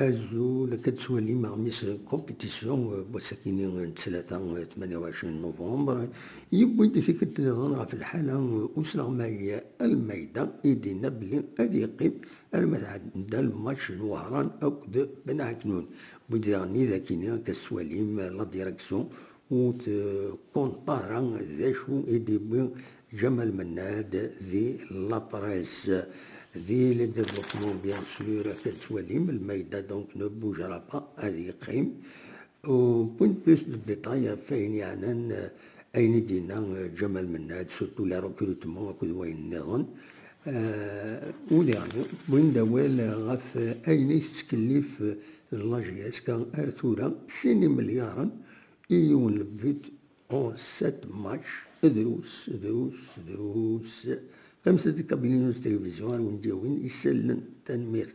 أزو كتسوالي مع ميس كومبيتيسيون بوساكيني نتسلاتا 28 نوفمبر يبويد ذيك التنظر في الحالة أسرع معي الميدان إيدينا بلي غادي يقيم المتعدى الماتش الوهران أكد بن عكنون بويد غني ذاكيني كسواليم لا ديريكسيون و كونطارا ذا شو إيدي بوين جمال مناد ذي لابريس ذي لي ديفلوبمون بيان سور كتوليم الميدا دونك نو بوجرا با هادي قيم و بوين بلوس دو ديتاي فاين يعني أين دينا جمال مناد سورتو لا ريكروتمون أكد وين نظن وديعني وين دوال غاف أين يتكلف لاجياس كان أرثورا سيني مليارا إيون البيت أون 7 ماتش دروس خمسة كابينيوس تلفزيون ونديوين يسلن تنمير